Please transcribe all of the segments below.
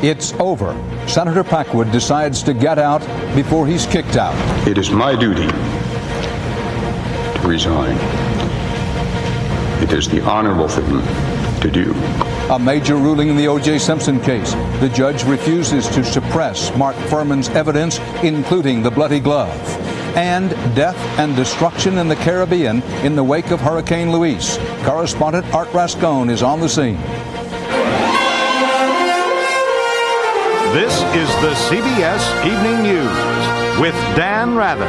It's over. Senator Packwood decides to get out before he's kicked out. It is my duty to resign. It is the honorable thing to do. A major ruling in the O.J. Simpson case. The judge refuses to suppress Mark Furman's evidence, including the bloody glove. And death and destruction in the Caribbean in the wake of Hurricane Luis. Correspondent Art Rascone is on the scene. This is the CBS Evening News with Dan Rather.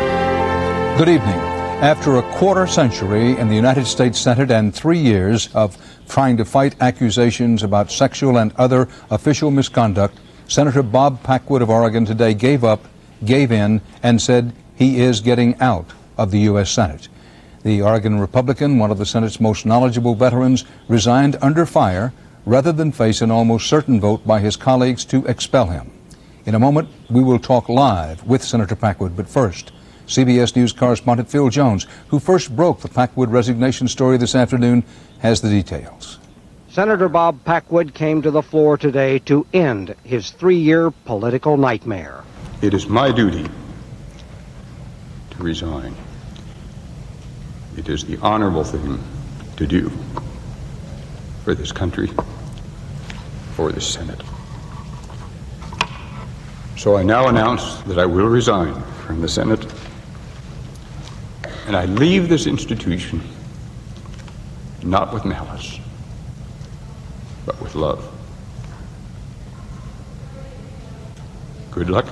Good evening. After a quarter century in the United States Senate and 3 years of trying to fight accusations about sexual and other official misconduct, Senator Bob Packwood of Oregon today gave in, and said he is getting out of the U.S. Senate. The Oregon Republican, one of the Senate's most knowledgeable veterans, resigned under fire rather than face an almost certain vote by his colleagues to expel him. In a moment, we will talk live with Senator Packwood, but first, CBS News correspondent Phil Jones, who first broke the Packwood resignation story this afternoon, has the details. Senator Bob Packwood came to the floor today to end his 3-year political nightmare. It is my duty to resign. It is the honorable thing to do for this country, for this Senate. So I now announce that I will resign from the Senate, and I leave this institution not with malice, but with love. Good luck.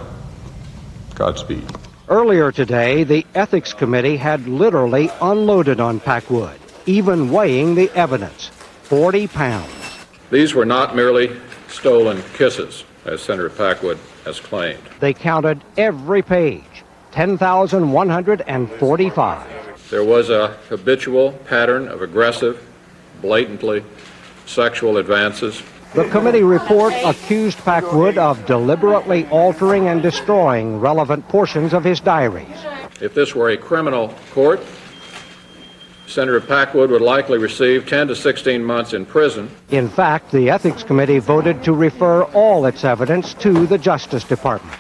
Godspeed. Earlier today, the Ethics Committee had literally unloaded on Packwood, even weighing the evidence, 40 pounds. These were not merely stolen kisses, as Senator Packwood has claimed. They counted every page, 10,145. There was a habitual pattern of aggressive, blatantly sexual advances. The committee report accused Packwood of deliberately altering and destroying relevant portions of his diaries. If this were a criminal court, Senator Packwood would likely receive 10 to 16 months in prison. In fact, the Ethics Committee voted to refer all its evidence to the Justice Department.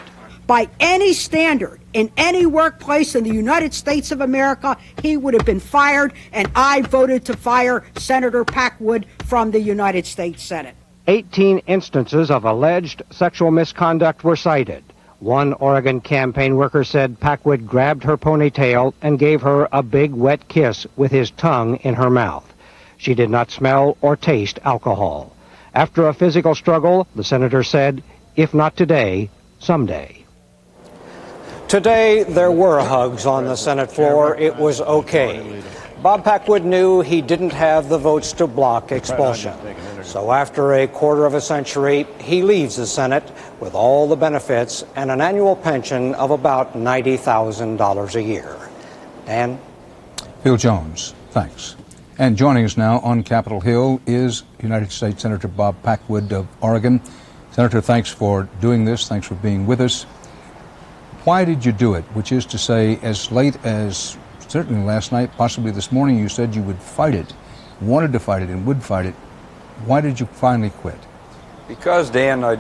By any standard, in any workplace in the United States of America, he would have been fired, and I voted to fire Senator Packwood from the United States Senate. 18 instances of alleged sexual misconduct were cited. One Oregon campaign worker said Packwood grabbed her ponytail and gave her a big wet kiss with his tongue in her mouth. She did not smell or taste alcohol. After a physical struggle, the senator said, "If not today, someday." Today, there were hugs on the Senate floor. It was okay. Bob Packwood knew he didn't have the votes to block expulsion. So after a quarter of a century, he leaves the Senate with all the benefits and an annual pension of about $90,000 a year. Dan? Phil Jones, thanks. And joining us now on Capitol Hill is United States Senator Bob Packwood of Oregon. Senator, thanks for doing this. Thanks for being with us. Why did you do it? Which is to say, as late as certainly last night, possibly this morning, you said you would fight it, wanted to fight it, and would fight it. Why did you finally quit? Because, Dan, I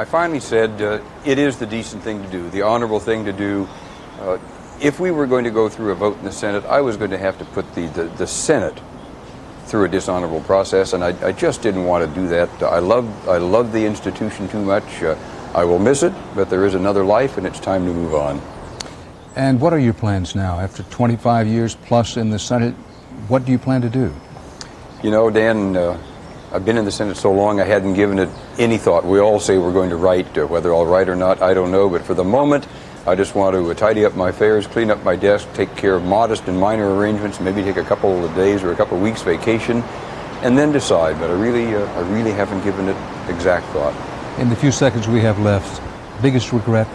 finally said it is the decent thing to do, the honorable thing to do. If we were going to go through a vote in the Senate, I was going to have to put the Senate through a dishonorable process, and I just didn't want to do that. I love the institution too much. I will miss it, but there is another life, and it's time to move on. And what are your plans now? After 25 years plus in the Senate, what do you plan to do? You know, Dan, I've been in the Senate so long I hadn't given it any thought. We all say we're going to write. Whether I'll write or not, I don't know. But for the moment, I just want to tidy up my affairs, clean up my desk, take care of modest and minor arrangements, maybe take a couple of days or a couple of weeks vacation, and then decide. But I really haven't given it exact thought. In the few seconds we have left, biggest regret?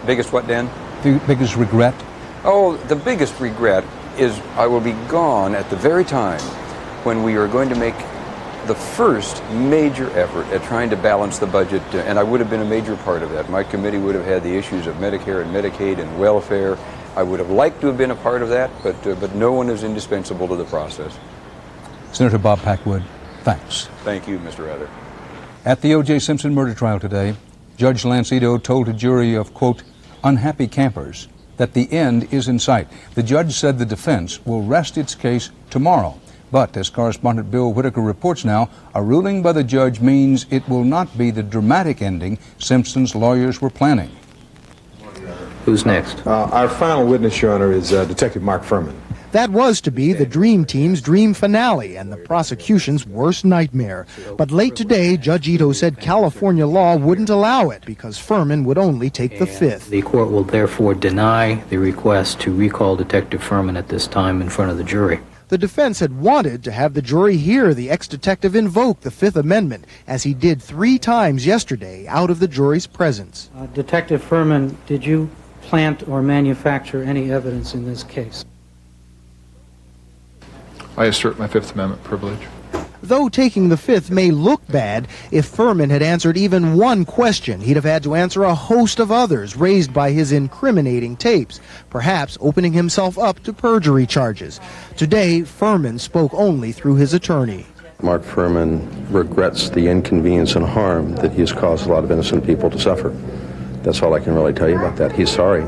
Biggest what, Dan? Biggest regret? Oh, the biggest regret is I will be gone at the very time when we are going to make the first major effort at trying to balance the budget, and I would have been a major part of that. My committee would have had the issues of Medicare and Medicaid and welfare. I would have liked to have been a part of that, but no one is indispensable to the process. Senator Bob Packwood, thanks. Thank you, Mr. Rather. At the O.J. Simpson murder trial today, Judge Lance Ito told a jury of, quote, unhappy campers that the end is in sight. The judge said the defense will rest its case tomorrow. But, as correspondent Bill Whitaker reports now, a ruling by the judge means it will not be the dramatic ending Simpson's lawyers were planning. Who's next? Our final witness, Your Honor, is Detective Mark Furman. That was to be the Dream Team's dream finale and the prosecution's worst nightmare. But late today, Judge Ito said California law wouldn't allow it because Furman would only take the fifth. The court will therefore deny the request to recall Detective Furman at this time in front of the jury. The defense had wanted to have the jury hear the ex-detective invoke the Fifth Amendment, as he did 3 times yesterday out of the jury's presence. Detective Furman, did you plant or manufacture any evidence in this case? I assert my Fifth Amendment privilege. Though taking the fifth may look bad, if Furman had answered even one question, he'd have had to answer a host of others raised by his incriminating tapes, perhaps opening himself up to perjury charges. Today, Furman spoke only through his attorney. Mark Furman regrets the inconvenience and harm that he has caused a lot of innocent people to suffer. That's all I can really tell you about that. He's sorry,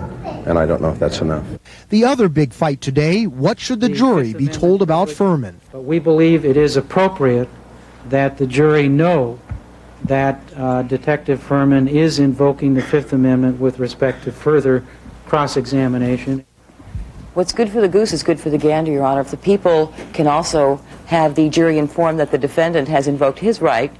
and I don't know if that's enough. The other big fight today, what should the jury be told about Furman? But we believe it is appropriate that the jury know that Detective Furman is invoking the Fifth Amendment with respect to further cross-examination. What's good for the goose is good for the gander, Your Honor. If the people can also have the jury informed that the defendant has invoked his right,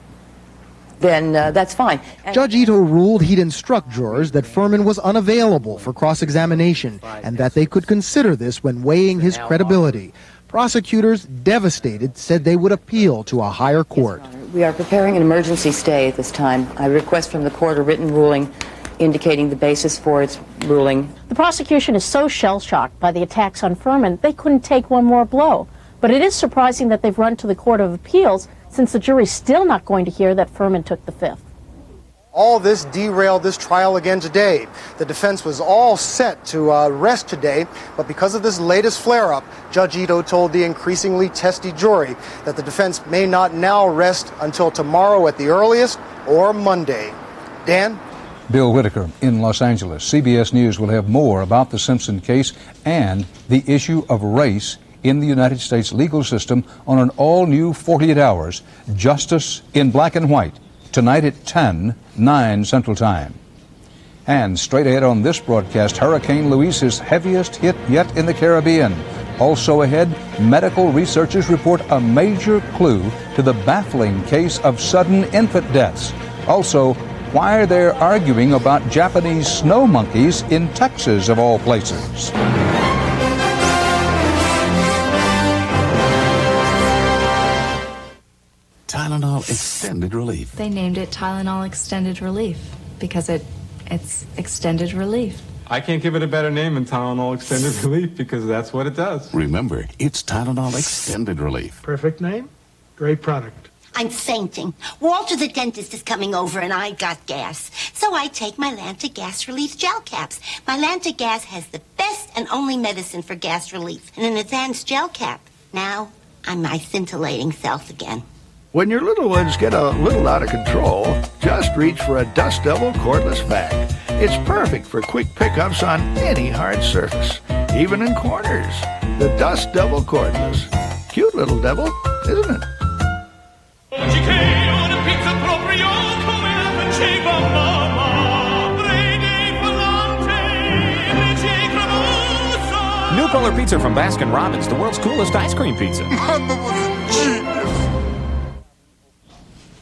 then that's fine. Judge Ito ruled he'd instruct jurors that Furman was unavailable for cross-examination and that they could consider this when weighing his credibility. Prosecutors, devastated, said they would appeal to a higher court. Yes, we are preparing an emergency stay at this time. I request from the court a written ruling indicating the basis for its ruling. The prosecution is so shell-shocked by the attacks on Furman, they couldn't take one more blow. But it is surprising that they've run to the Court of Appeals since the jury's still not going to hear that Furman took the fifth. All this derailed this trial again today. The defense was all set to rest today, but because of this latest flare-up, Judge Ito told the increasingly testy jury that the defense may not now rest until tomorrow at the earliest or Monday. Dan? Bill Whitaker in Los Angeles. CBS News will have more about the Simpson case and the issue of race in the United States legal system on an all-new 48 Hours, Justice in Black and White, tonight at 9 Central Time. And straight ahead on this broadcast, Hurricane Luis's heaviest hit yet in the Caribbean. Also ahead, medical researchers report a major clue to the baffling case of sudden infant deaths. Also, why they're arguing about Japanese snow monkeys in Texas, of all places. Tylenol Extended Relief. They named it Tylenol Extended Relief because it's extended relief. I can't give it a better name than Tylenol Extended Relief because that's what it does. Remember, it's Tylenol Extended Relief. Perfect name, great product. I'm fainting. Walter the dentist is coming over and I got gas. So I take my Lanta Gas Relief gel caps. My Lanta Gas has the best and only medicine for gas relief and an advanced gel cap. Now I'm my scintillating self again. When your little ones get a little out of control, just reach for a Dust Devil cordless vac. It's perfect for quick pickups on any hard surface, even in corners. The Dust Devil cordless. Cute little devil, isn't it? New color pizza from Baskin-Robbins, the world's coolest ice cream pizza. Mama was a genius.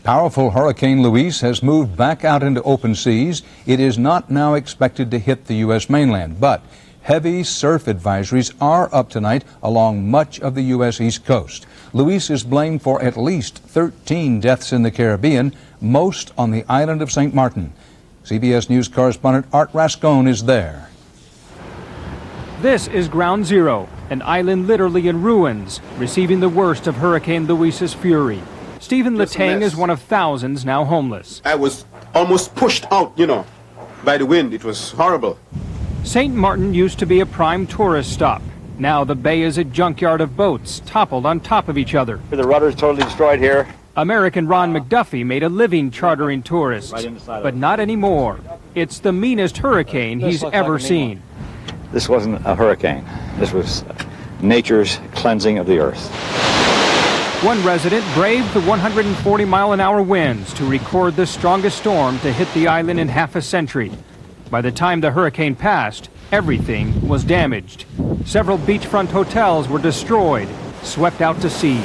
Powerful Hurricane Luis has moved back out into open seas. It is not now expected to hit the U.S. mainland, but heavy surf advisories are up tonight along much of the U.S. East Coast. Luis is blamed for at least 13 deaths in the Caribbean, most on the island of St. Martin. CBS News correspondent Art Rascone is there. This is Ground Zero, an island literally in ruins, receiving the worst of Hurricane Luis's fury. Stephen Latang is one of thousands now homeless. I was almost pushed out, by the wind. It was horrible. St. Martin used to be a prime tourist stop. Now the bay is a junkyard of boats, toppled on top of each other. The rudder's totally destroyed here. American Ron McDuffie made a living chartering tourists, but not anymore. It's the meanest hurricane he's ever seen. This wasn't a hurricane. This was nature's cleansing of the earth. One resident braved the 140-mile-an-hour winds to record the strongest storm to hit the island in half a century. By the time the hurricane passed, everything was damaged. Several beachfront hotels were destroyed, swept out to sea.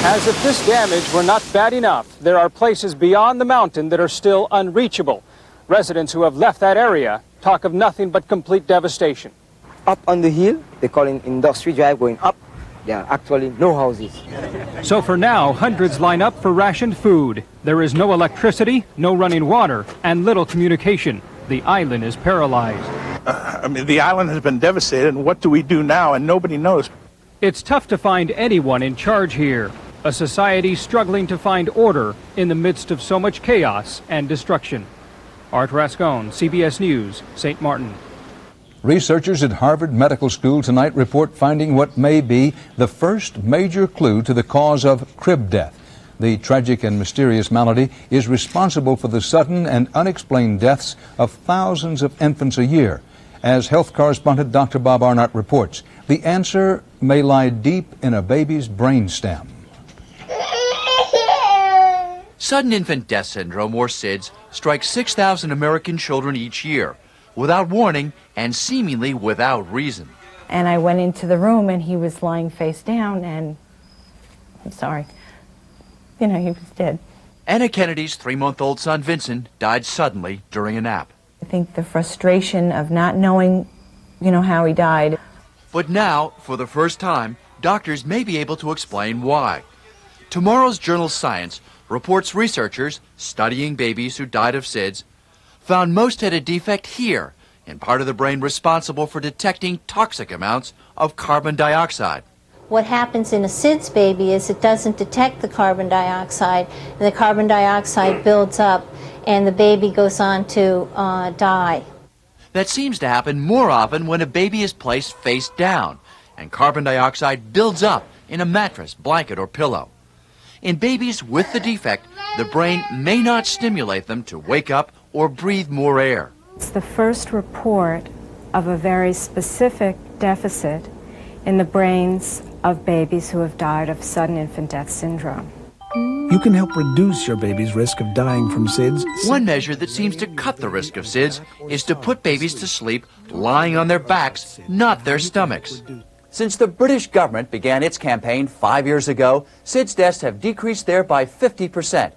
As if this damage were not bad enough, there are places beyond the mountain that are still unreachable. Residents who have left that area talk of nothing but complete devastation. Up on the hill, they call it Industry Drive, going up, there are actually no houses. So for now, hundreds line up for rationed food. There is no electricity, no running water, and little communication. The island is paralyzed. The island has been devastated, and what do we do now? And nobody knows. It's tough to find anyone in charge here. A society struggling to find order in the midst of so much chaos and destruction. Art Rascon, CBS News, St. Martin. Researchers at Harvard Medical School tonight report finding what may be the first major clue to the cause of crib death. The tragic and mysterious malady is responsible for the sudden and unexplained deaths of thousands of infants a year. As health correspondent Dr. Bob Arnott reports, the answer may lie deep in a baby's brainstem. Sudden infant death syndrome, or SIDS, strikes 6,000 American children each year, without warning and seemingly without reason. And I went into the room and he was lying face down and, I'm sorry, he was dead. Anna Kennedy's 3-month-old son Vincent died suddenly during a nap. I think the frustration of not knowing, how he died. But now, for the first time, doctors may be able to explain why. Tomorrow's journal Science reports researchers studying babies who died of SIDS found most had a defect here, in part of the brain responsible for detecting toxic amounts of carbon dioxide. What happens in a SIDS baby is it doesn't detect the carbon dioxide, and the carbon dioxide builds up, and the baby goes on to die. That seems to happen more often when a baby is placed face down, and carbon dioxide builds up in a mattress, blanket, or pillow. In babies with the defect, the brain may not stimulate them to wake up or breathe more air. It's the first report of a very specific deficit in the brains of babies who have died of sudden infant death syndrome. You can help reduce your baby's risk of dying from SIDS. One measure that seems to cut the risk of SIDS is to put babies to sleep lying on their backs, not their stomachs. Since the British government began its campaign 5 years ago, SIDS deaths have decreased there by 50%.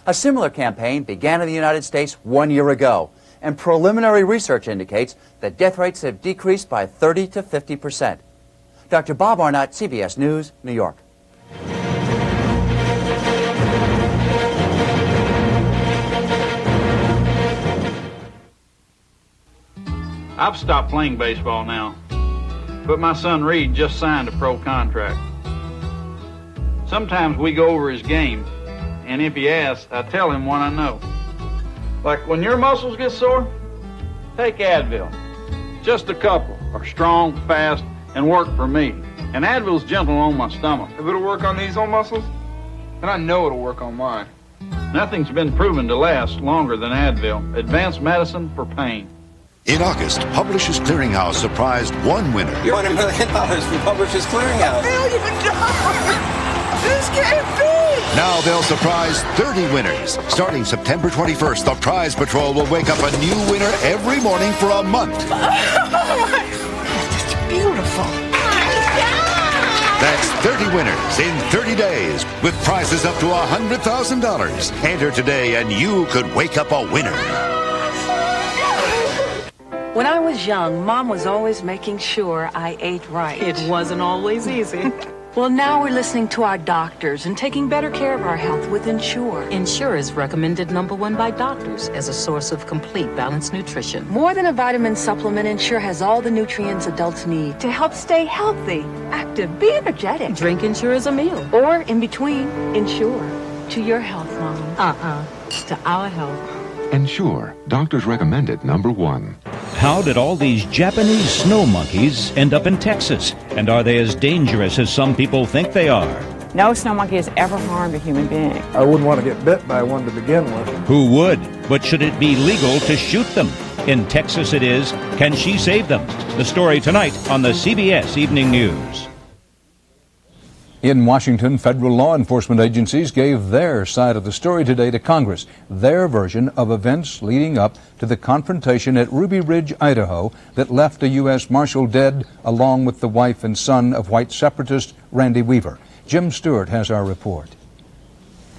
A similar campaign began in the United States 1 year ago, and preliminary research indicates that death rates have decreased by 30 to 50%. Dr. Bob Arnott, CBS News, New York. I've stopped playing baseball now, but my son Reed just signed a pro contract. Sometimes we go over his game, and if he asks, I tell him what I know. Like when your muscles get sore, take Advil. Just a couple are strong, fast, and work for me. And Advil's gentle on my stomach. If it'll work on these old muscles, then I know it'll work on mine. Nothing's been proven to last longer than Advil. Advanced medicine for pain. In August, Publishers Clearinghouse surprised one winner. You won $1 million from Publishers Clearinghouse. $1 million? This can't be! Now they'll surprise 30 winners. Starting September 21st, the Prize Patrol will wake up a new winner every morning for a month. It's beautiful. That's 30 winners in 30 days with prizes up to $100,000. Enter today and you could wake up a winner. When I was young, Mom was always making sure I ate right. It wasn't always easy. Well, now we're listening to our doctors and taking better care of our health with Ensure. Ensure is recommended #1 by doctors as a source of complete balanced nutrition. More than a vitamin supplement, Ensure has all the nutrients adults need to help stay healthy, active, be energetic. Drink Ensure as a meal. Or in between, Ensure. To your health, Mom. To our health. Ensure. Doctors recommend it #1. How did all these Japanese snow monkeys end up in Texas? And are they as dangerous as some people think they are? No snow monkey has ever harmed a human being. I wouldn't want to get bit by one to begin with. Who would? But should it be legal to shoot them? In Texas it is. Can she save them? The story tonight on the CBS Evening News. In Washington, federal law enforcement agencies gave their side of the story today to Congress, their version of events leading up to the confrontation at Ruby Ridge, Idaho, that left a U.S. Marshal dead along with the wife and son of white separatist Randy Weaver. Jim Stewart has our report.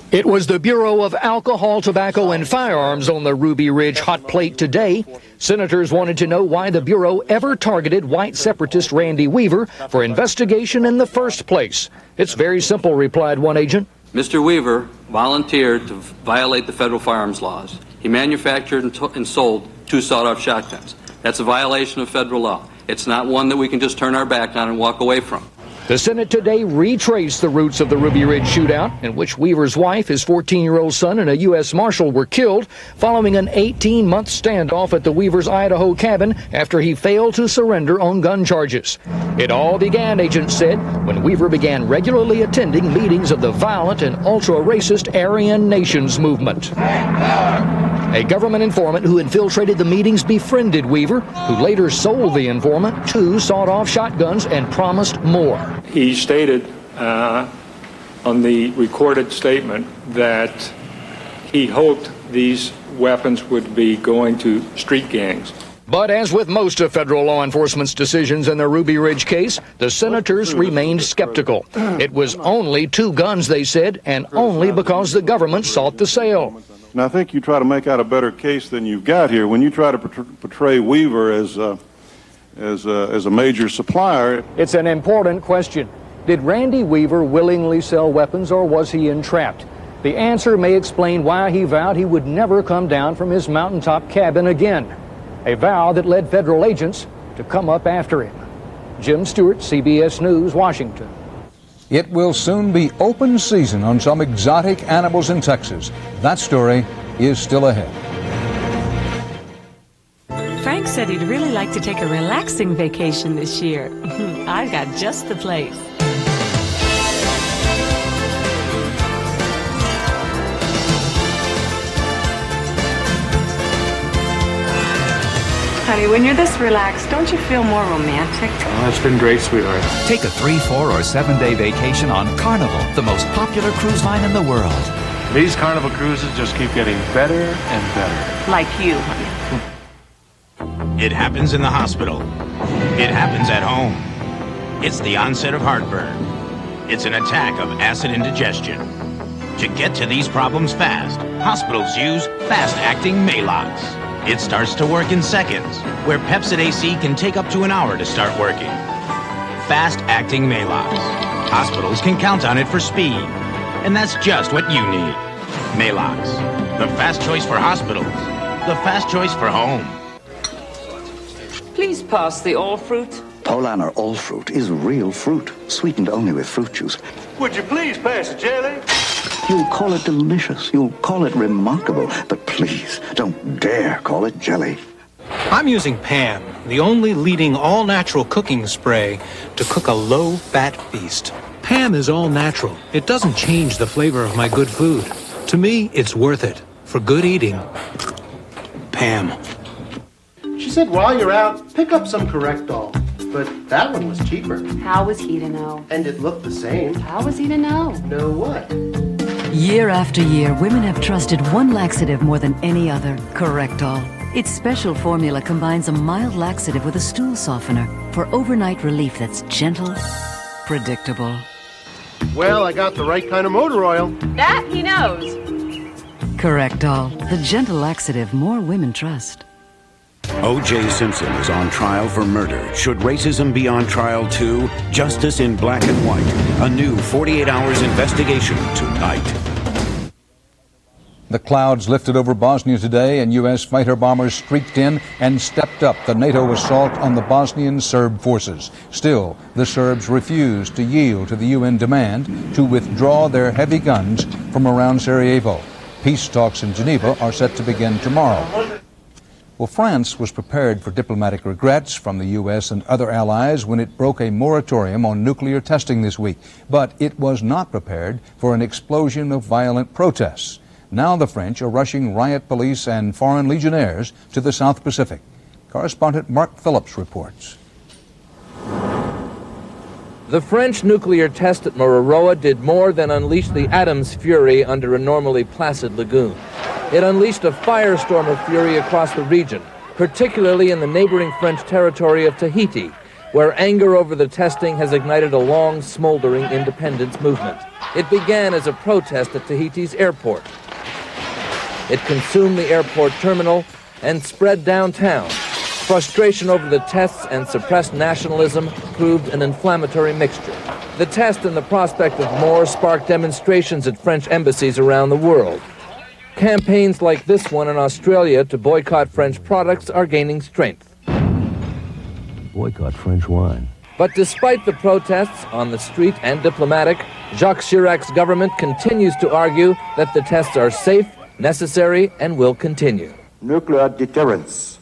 It was the Bureau of Alcohol, Tobacco, and Firearms on the Ruby Ridge hot plate today. Senators wanted to know why the Bureau ever targeted white separatist Randy Weaver for investigation in the first place. It's very simple, replied one agent. Mr. Weaver volunteered to violate the federal firearms laws. He manufactured and sold 2 sawed-off shotguns. That's a violation of federal law. It's not one that we can just turn our back on and walk away from. The Senate today retraced the roots of the Ruby Ridge shootout, in which Weaver's wife, his 14-year-old son, and a U.S. Marshal were killed following an 18-month standoff at the Weaver's Idaho cabin after he failed to surrender on gun charges. It all began, agents said, when Weaver began regularly attending meetings of the violent and ultra-racist Aryan Nations movement. A government informant who infiltrated the meetings befriended Weaver, who later sold the informant 2 sawed-off shotguns and promised more. He stated on the recorded statement that he hoped these weapons would be going to street gangs. But as with most of federal law enforcement's decisions in the Ruby Ridge case, the senators remained skeptical. It was only 2 guns, they said, and only because the government sought the sale. And I think you try to make out a better case than you've got here when you try to portray Weaver as a major supplier. It's an important question. Did Randy Weaver willingly sell weapons, or was he entrapped? The answer may explain why he vowed he would never come down from his mountaintop cabin again. A vow that led federal agents to come up after him. Jim Stewart, CBS News, Washington. It will soon be open season on some exotic animals in Texas. That story is still ahead. Frank said he'd really like to take a relaxing vacation this year. I've got just the place. Honey, when you're this relaxed, don't you feel more romantic? Oh, that's been great, sweetheart. Take a 3, 4, or 7-day vacation on Carnival, the most popular cruise line in the world. These Carnival cruises just keep getting better and better. Like you, honey. It happens in the hospital. It happens at home. It's the onset of heartburn. It's an attack of acid indigestion. To get to these problems fast, hospitals use fast-acting Maalox. It starts to work in seconds, where Pepsid AC can take up to an hour to start working. Fast-acting Maalox. Hospitals can count on it for speed. And that's just what you need. Maalox. The fast choice for hospitals. The fast choice for home. Please pass the all fruit. Polaner all fruit is real fruit, sweetened only with fruit juice. Would you please pass the jelly? You'll call it delicious, you'll call it remarkable, but please don't dare call it jelly. I'm using Pam, the only leading all-natural cooking spray to cook a low-fat feast. Pam is all natural. It doesn't change the flavor of my good food. To me, it's worth it. For good eating, Pam. She said while you're out, pick up some Correctol. But that one was cheaper. How was he to know? And it looked the same. How was he to know? Know what? Year after year, women have trusted one laxative more than any other, Correctol. Its special formula combines a mild laxative with a stool softener for overnight relief that's gentle, predictable. Well, I got the right kind of motor oil. That he knows. Correctol, the gentle laxative more women trust. O.J. Simpson is on trial for murder. Should racism be on trial too? Justice in Black and White. A new 48 Hours investigation tonight. The clouds lifted over Bosnia today, and U.S. fighter bombers streaked in and stepped up the NATO assault on the Bosnian Serb forces. Still, the Serbs refused to yield to the UN demand to withdraw their heavy guns from around Sarajevo. Peace talks in Geneva are set to begin tomorrow. Well, France was prepared for diplomatic regrets from the U.S. and other allies when it broke a moratorium on nuclear testing this week. But it was not prepared for an explosion of violent protests. Now the French are rushing riot police and foreign legionnaires to the South Pacific. Correspondent Mark Phillips reports. The French nuclear test at Mururoa did more than unleash the Adam's fury under a normally placid lagoon. It unleashed a firestorm of fury across the region, particularly in the neighboring French territory of Tahiti, where anger over the testing has ignited a long, smoldering independence movement. It began as a protest at Tahiti's airport. It consumed the airport terminal and spread downtown. Frustration over the tests and suppressed nationalism proved an inflammatory mixture. The test and the prospect of more sparked demonstrations at French embassies around the world. Campaigns like this one in Australia to boycott French products are gaining strength. Boycott French wine. But despite the protests on the street and diplomatic, Jacques Chirac's government continues to argue that the tests are safe, necessary, and will continue. Nuclear deterrence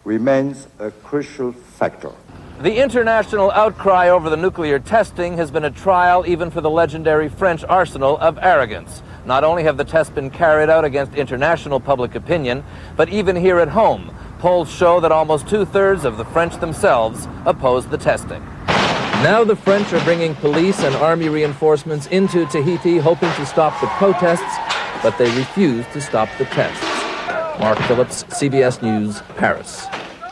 remains a crucial factor. The international outcry over the nuclear testing has been a trial even for the legendary French arsenal of arrogance. Not only have the tests been carried out against international public opinion, but even here at home, polls show that almost two-thirds of the French themselves oppose the testing. Now the French are bringing police and army reinforcements into Tahiti hoping to stop the protests, but they refuse to stop the tests. Mark Phillips, CBS News, Paris.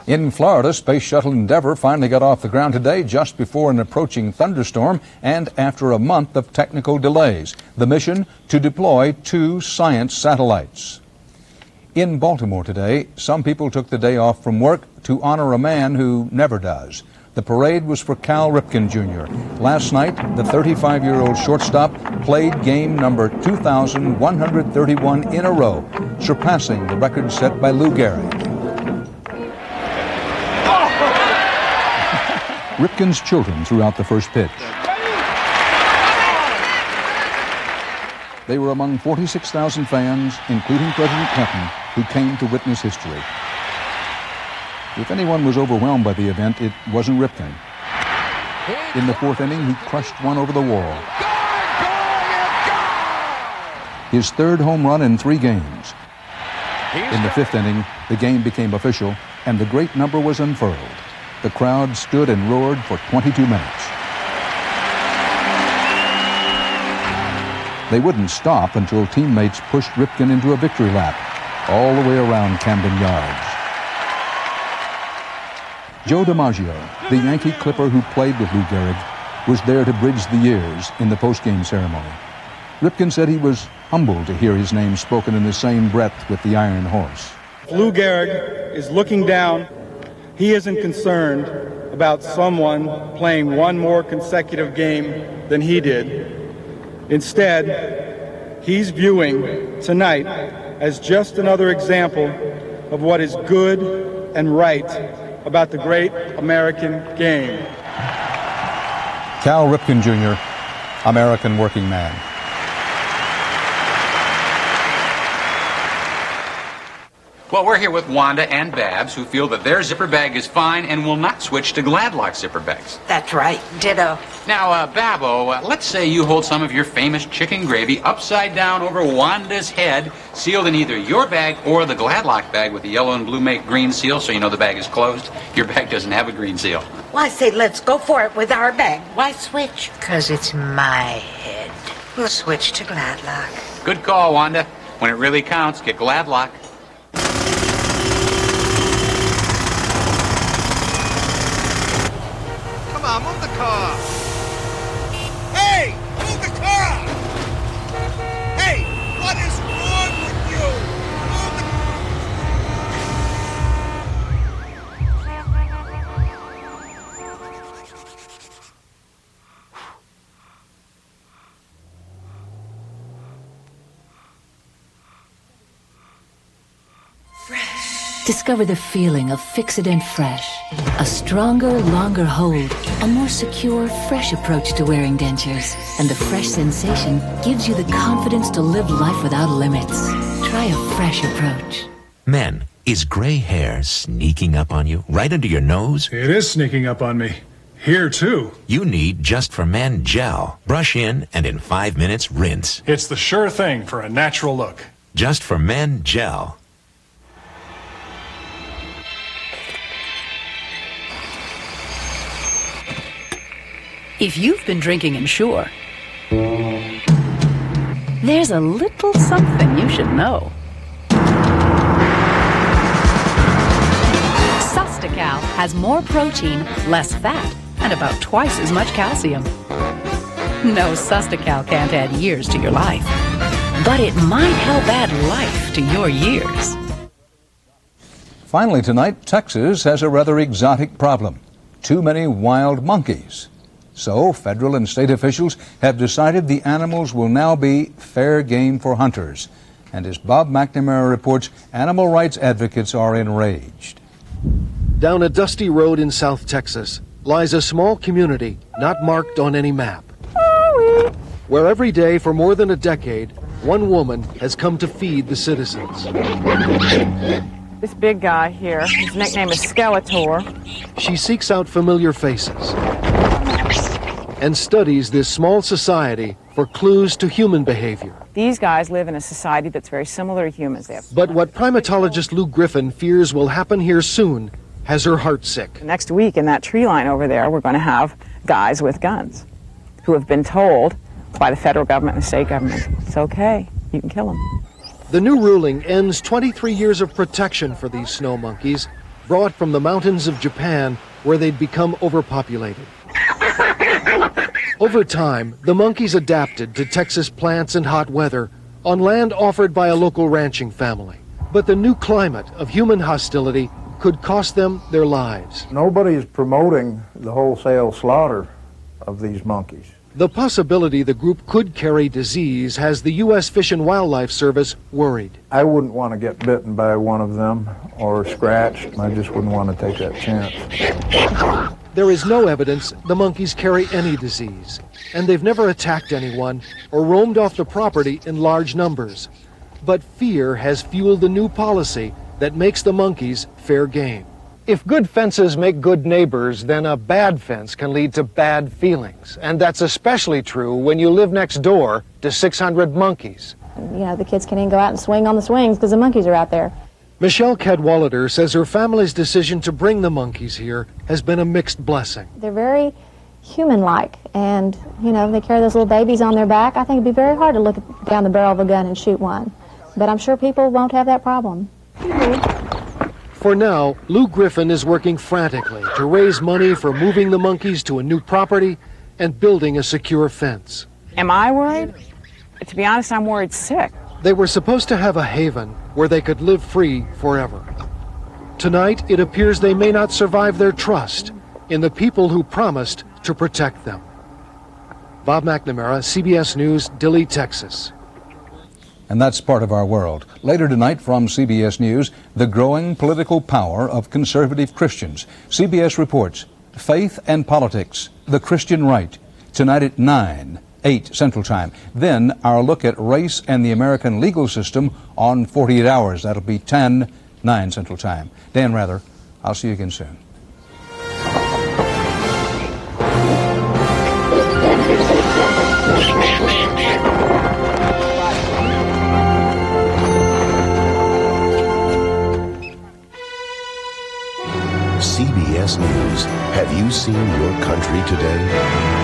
In Florida, Space Shuttle Endeavour finally got off the ground today just before an approaching thunderstorm and after a month of technical delays. The mission to deploy 2 science satellites. In Baltimore today, some people took the day off from work to honor a man who never does. The parade was for Cal Ripken Jr. Last night, the 35-year-old shortstop played game number 2,131 in a row, surpassing the record set by Lou Gehrig. Ripken's children threw out the first pitch. They were among 46,000 fans, including President Clinton, who came to witness history. If anyone was overwhelmed by the event, it wasn't Ripken. In the 4th inning, he crushed one over the wall. His 3rd home run in 3 games. In the 5th inning, the game became official, and the great number was unfurled. The crowd stood and roared for 22 minutes. They wouldn't stop until teammates pushed Ripken into a victory lap, all the way around Camden Yards. Joe DiMaggio, the Yankee Clipper who played with Lou Gehrig, was there to bridge the years in the postgame ceremony. Ripken said he was humbled to hear his name spoken in the same breath with the Iron Horse. Lou Gehrig is looking down. He isn't concerned about someone playing one more consecutive game than he did. Instead, he's viewing tonight as just another example of what is good and right about the great American game. Cal Ripken Jr., American working man. Well, we're here with Wanda and Babs, who feel that their zipper bag is fine and will not switch to Gladlock zipper bags. That's right. Ditto. Now, Babbo, let's say you hold some of your famous chicken gravy upside down over Wanda's head, sealed in either your bag or the Gladlock bag with the yellow and blue make green seal, so you know the bag is closed. Your bag doesn't have a green seal. Well, I say let's go for it with our bag. Why switch? Because it's my head. We'll switch to Gladlock. Good call, Wanda. When it really counts, get Gladlock. Come on, move the car. Hey, move the car. Hey, what is wrong with you? Move the... Discover the feeling of Fix-It Fresh. A stronger, longer hold, a more secure, fresh approach to wearing dentures. And the fresh sensation gives you the confidence to live life without limits. Try a fresh approach. Men, Is gray hair sneaking up on you, right under your nose? It is sneaking up on me. Here, too. You need Just for Men gel. Brush in, and in 5 minutes, rinse. It's the sure thing for a natural look. Just for Men gel. If you've been drinking Ensure, there's a little something you should know. Sustacal has more protein, less fat, and about twice as much calcium. No, Sustacal can't add years to your life, but it might help add life to your years. Finally tonight, Texas has a rather exotic problem. Too many wild monkeys. So, federal and state officials have decided the animals will now be fair game for hunters. And as Bob McNamara reports, animal rights advocates are enraged. Down a dusty road in South Texas lies a small community not marked on any map, where every day for more than a decade, one woman has come to feed the citizens. This big guy here, his nickname is Skeletor. She seeks out familiar faces and studies this small society for clues to human behavior. These guys live in a society that's very similar to humans. But what primatologist Lou Griffin fears will happen here soon has her heart sick. Next week in that tree line over there, we're going to have guys with guns who have been told by the federal government and the state government, it's okay, you can kill them. The new ruling ends 23 years of protection for these snow monkeys, brought from the mountains of Japan where they'd become overpopulated. Over time, the monkeys adapted to Texas plants and hot weather on land offered by a local ranching family. But the new climate of human hostility could cost them their lives. Nobody is promoting the wholesale slaughter of these monkeys. The possibility the group could carry disease has the U.S. Fish and Wildlife Service worried. I wouldn't want to get bitten by one of them or scratched. I just wouldn't want to take that chance. There is no evidence the monkeys carry any disease, and they've never attacked anyone or roamed off the property in large numbers. But fear has fueled the new policy that makes the monkeys fair game. If good fences make good neighbors, then a bad fence can lead to bad feelings. And that's especially true when you live next door to 600 monkeys. You know, the kids can't even go out and swing on the swings because the monkeys are out there. Michelle Cadwallader says her family's decision to bring the monkeys here has been a mixed blessing. They're very human-like, and, you know, they carry those little babies on their back. I think it'd be very hard to look down the barrel of a gun and shoot one. But I'm sure people won't have that problem. For now, Lou Griffin is working frantically to raise money for moving the monkeys to a new property and building a secure fence. Am I worried? To be honest, I'm worried sick. They were supposed to have a haven where they could live free forever. Tonight, it appears they may not survive their trust in the people who promised to protect them. Bob McNamara, CBS News, Dilley, Texas. And that's part of our world. Later tonight from CBS News, the growing political power of conservative Christians. CBS reports, Faith and Politics, the Christian Right, tonight at 9/8 Central Time. Then our look at race and the American legal system on 48 Hours. That'll be 10/9 Central Time. Dan Rather, I'll see you again soon. CBS News. Have you seen your country today?